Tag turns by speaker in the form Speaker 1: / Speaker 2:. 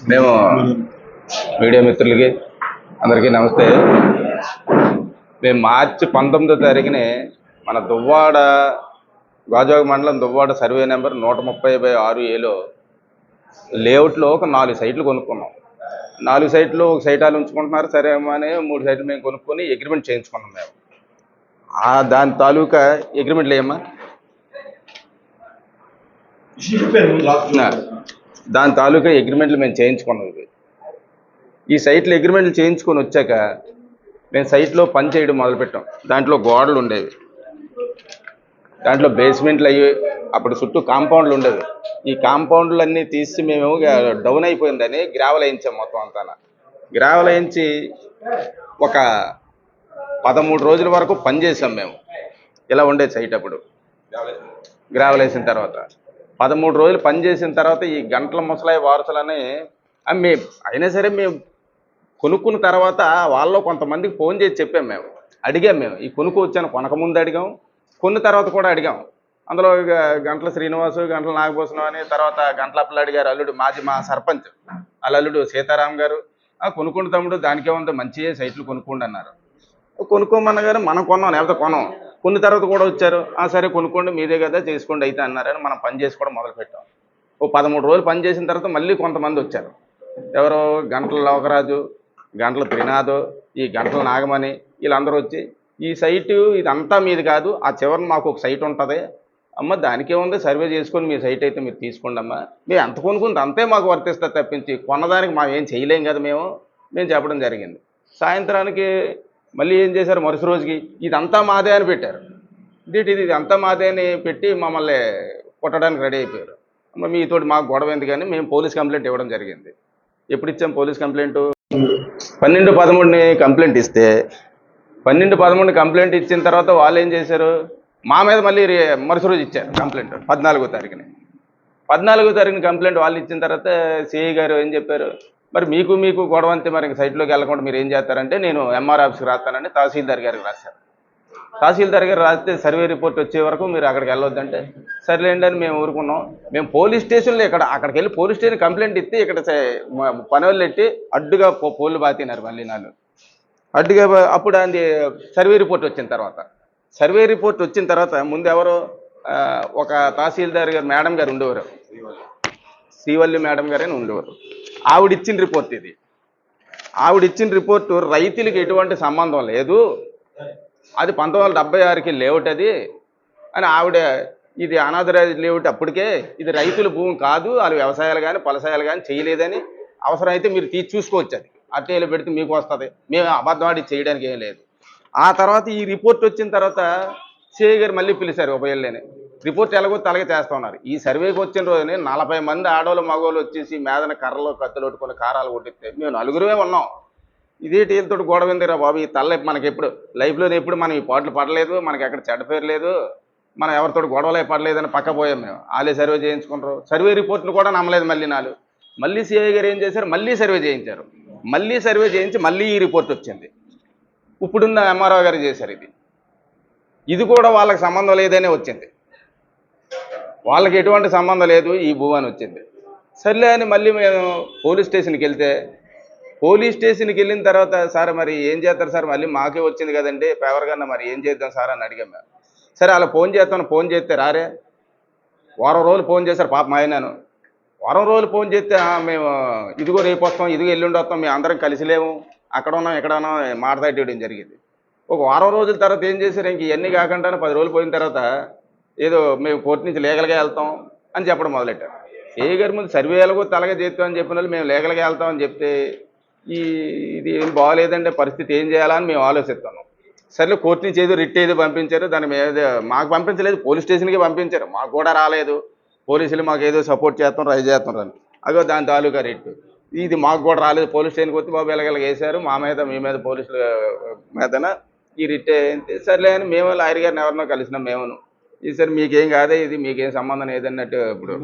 Speaker 1: మేము మీడియా మిత్రులకి అందరికీ నమస్తే. మేము మార్చి 19వ తారీఖునే మన దువ్వాడ గాజువాక మండలం దువ్వాడ సర్వే నెంబర్ 130/6Aలో లేఅవుట్లో ఒక 4 సైట్లు కొనుక్కున్నాం. 4 సైట్లు ఒక సైట్ వాళ్ళు ఉంచుకుంటున్నారు, సరే అని 3 సైట్లు మేము కొనుక్కొని అగ్రిమెంట్ చేయించుకున్నాం. మేము దాని తాలూకా అగ్రిమెంట్లు ఏమన్నా దాని తాలూకా అగ్రిమెంట్లు మేము చేయించుకున్నాం. ఈ సైట్లు అగ్రిమెంట్లు చేయించుకొని వచ్చాక మేము సైట్లో పని చేయడం మొదలుపెట్టాం. దాంట్లో గోడలు ఉండేవి, దాంట్లో బేస్మెంట్లు అయ్యి, అప్పుడు చుట్టూ కాంపౌండ్లు ఉండేవి. ఈ కాంపౌండ్లు అన్నీ తీసి మేము డౌన్ అయిపోయిందని గ్రావెల్ వేయించాం. మొత్తం అంతా గ్రావెల్ వేయించి ఒక 13 రోజుల వరకు పని చేసాం. మేము ఇలా ఉండేది సైట్. అప్పుడు గ్రావెల్ వేసిన తర్వాత 13 రోజులు పని చేసిన తర్వాత ఈ గంటల ముసలాయి వారసులని మేము అయినా సరే మేము కొనుక్కున్న తర్వాత వాళ్ళలో కొంతమందికి ఫోన్ చేసి చెప్పాం. మేము అడిగాం. మేము ఈ కొనుక్కొచ్చాను, కొనకముందు అడిగాం, కొన్న తర్వాత కూడా అడిగాం. అందులో గంటల శ్రీనివాసు, గంటల నాగభూషణం అని, తర్వాత గంటల అప్పలాడి గారు అల్లుడు, మా సర్పంచ్ వాళ్ళ అల్లుడు సీతారాం గారు, కొనుక్కుంటు తమ్ముడు దానికే ఉంది, మంచి సైట్లు కొనుక్కోండి అన్నారు. కొనుక్కోమన్న గారు మనం కొన్నాం, లేకపోతే కొనం. కొన్ని తర్వాత కూడా వచ్చారు, సరే కొనుక్కోండి మీదే కదా చేసుకోండి అయితే అన్నారని మనం పని చేసుకోవడం మొదలుపెట్టాం. ఓ 13 రోజులు పని చేసిన తర్వాత మళ్ళీ కొంతమంది వచ్చారు. ఎవరో గంటల లోకరాజు, గంటల త్రినాథ్, ఈ గంటల నాగమణి, వీళ్ళందరూ వచ్చి ఈ సైటు ఇదంతా మీది కాదు, ఆ చివరిని మాకు ఒక సైట్ ఉంటుంది అమ్మ, దానికే ఉంది, సర్వే చేసుకొని మీ సైట్ అయితే మీరు తీసుకోండి అమ్మా, మీరు ఎంత కొనుక్కుంది అంతే మాకు వర్తిస్తుంది తప్పించి కొన్నదానికి మేము ఏం చేయలేం కదా మేము చెప్పడం జరిగింది. సాయంత్రానికి మళ్ళీ ఏం చేశారు, మరుసటి రోజుకి ఇదంతా మాదే అని పెట్టారు. ఇదంతా మాదే అని పెట్టి మమ్మల్ని కొట్టడానికి రెడీ అయిపోయారు. మీతోటి మాకు గొడవ ఎందుకని మేము పోలీస్ కంప్లైంట్ ఇవ్వడం జరిగింది. ఎప్పుడు ఇచ్చాం పోలీస్ కంప్లైంట్? 12/13 కంప్లైంట్ ఇస్తే 12/13 కంప్లైంట్ ఇచ్చిన తర్వాత వాళ్ళు ఏం చేశారు, మా మీద మళ్ళీ మరుసటి రోజు ఇచ్చారు కంప్లైంట్. 14వ తారీఖుని 14వ తారీఖుని కంప్లైంట్ వాళ్ళు ఇచ్చిన తర్వాత సిఐ గారు ఏం చెప్పారు, మరి మీకు గొడవ అంతే, మరి సైట్లోకి వెళ్ళకుండా మీరు ఏం చేస్తారంటే నేను ఎంఆర్ ఆఫీస్కి రాస్తానని తహసీల్దార్ గారికి రాశారు. తహసీల్దార్ గారు రాస్తే సర్వే రిపోర్ట్ వచ్చే వరకు మీరు అక్కడికి వెళ్ళొద్దంటే సర్లేండి అని మేము ఊరుకున్నాం. మేము పోలీస్ స్టేషన్లో అక్కడికి వెళ్ళి పోలీస్ స్టేషన్ కంప్లైంట్ ఇస్తే ఇక్కడ పని వాళ్ళు ఎట్టి అడ్డుగా పోళ్ళు బాతినారు మళ్ళీ నాలుగు అడ్డుగా. అప్పుడు అది సర్వే రిపోర్ట్ వచ్చిన తర్వాత ముందు ఎవరో ఒక తహసీల్దార్ గారు మేడం గారు ఉండేవారు, శ్రీవల్లి మేడం గారని ఉండేవారు. ఆవిడిచ్చిన రిపోర్ట్ ఇది. ఆవిడిచ్చిన రిపోర్టు రైతులకి ఎటువంటి సంబంధం లేదు, అది 1976కి లేఅవుట్ అది అని ఆవిడ, ఇది అనాథరైజ్ లేఅవుట్, అప్పటికే ఇది రైతుల భూమి కాదు, వాళ్ళు వ్యవసాయాలు కానీ పలసాయాలు కానీ చేయలేదని, అవసరం అయితే మీరు చూసుకోవచ్చు, అది అట్టేలు పెడితే మీకు వస్తుంది, మేము అబద్ధం ఆడి చేయడానికి ఏం లేదు. ఆ తర్వాత ఈ రిపోర్ట్ వచ్చిన తర్వాత సిఐ గారు మళ్ళీ పిలిచారు, ఉపయోగలేని రిపోర్ట్ ఎలాగో తలగే చేస్తూ ఉన్నారు. ఈ సర్వేకి వచ్చిన రోజుని 40 మంది ఆడవాళ్ళు మగవాళ్ళు వచ్చేసి మేదన కర్రలో కత్తులు కొట్టుకుని కారాలు కొట్టిస్తే మేము 4 ఉన్నాం. ఇదే టీలతో గొడవ ఎందుకురా బాబు, ఈ తల్ల మనకి ఎప్పుడు లైఫ్లో ఎప్పుడు మనం ఈ పాటలు పడలేదు, మనకి ఎక్కడ చెడ్డ పేరు లేదు, మనం ఎవరితో గొడవలే పడలేదని పక్క పోయాం. మేము వాళ్ళే సర్వే చేయించుకుంటారు. సర్వే రిపోర్ట్లు కూడా నమ్మలేదు. మళ్ళీ సిఐ గారు ఏం చేశారు, మళ్ళీ సర్వే చేయించారు. మళ్ళీ సర్వే చేయించి మళ్ళీ ఈ రిపోర్ట్ వచ్చింది. ఇప్పుడున్న ఎంఆర్ఓ గారు చేశారు. ఇది కూడా వాళ్ళకి సంబంధం లేదనే వచ్చింది, వాళ్ళకి ఎటువంటి సంబంధం లేదు ఈ భూ అని వచ్చింది. సర్లే అని మళ్ళీ మేము పోలీస్ స్టేషన్కి వెళ్తే, పోలీస్ స్టేషన్కి వెళ్ళిన తర్వాత సార్ మరి ఏం చేస్తారు సార్, మళ్ళీ మాకే వచ్చింది కదండి పేపర్ కన్నా, మరి ఏం చేద్దాం సార్ అని అడిగాం. మేము సరే అలా ఫోన్ చేస్తే రారే, వారం రోజులు ఫోన్ చేశారు పాప మా ఆయనను. వారం రోజులు ఫోన్ చేస్తే మేము ఇదిగో రేపు వస్తాం, ఇదిగో ఎల్లుండి వస్తాం, మేము అందరం కలిసి లేము, అక్కడ ఉన్నాం ఇక్కడ ఉన్నాం మాట్లాడేయడం జరిగింది. ఒక వారం రోజుల తర్వాత ఏం చేశారు, ఇంక ఇవన్నీ కాకుండా 10 రోజులు పోయిన తర్వాత ఏదో మేము కోర్టు నుంచి లీగల్గా వెళ్తాం అని చెప్పడం మొదలెట్టారు. ఏ గారి ముందు సర్వేలకు తలగా చేస్తామని చెప్పిన వాళ్ళు మేము లీగల్గా వెళ్తామని చెప్తే ఇది ఏం బాగోలేదంటే పరిస్థితి ఏం చేయాలని మేము ఆలోచిస్తున్నాం. సర్లే కోర్టు నుంచి ఏదో రిట్ ఏదో పంపించారు, దాని మీద మాకు పంపించలేదు, పోలీస్ స్టేషన్కి పంపించారు, మాకు కూడా రాలేదు. పోలీసులు మాకు ఏదో సపోర్ట్ చేస్తాం ట్రై చేస్తున్నారని, అదో దాని తాలూకా రిట్ ఇది మాకు కూడా రాలేదు. పోలీస్ స్టేషన్కి వచ్చి బాబు ఎలాగెలా వేశారు మా మీద, మీ మీద పోలీసుల మీదన ఈ రిట్ ఏంటి. సర్లే అని మేము లాయర్ గారిని ఎవరినో కలిసినాం. మేమును ఈసారి మీకేం కాదే, ఇది మీకేం సంబంధం ఏదన్నట్టు ఇప్పుడు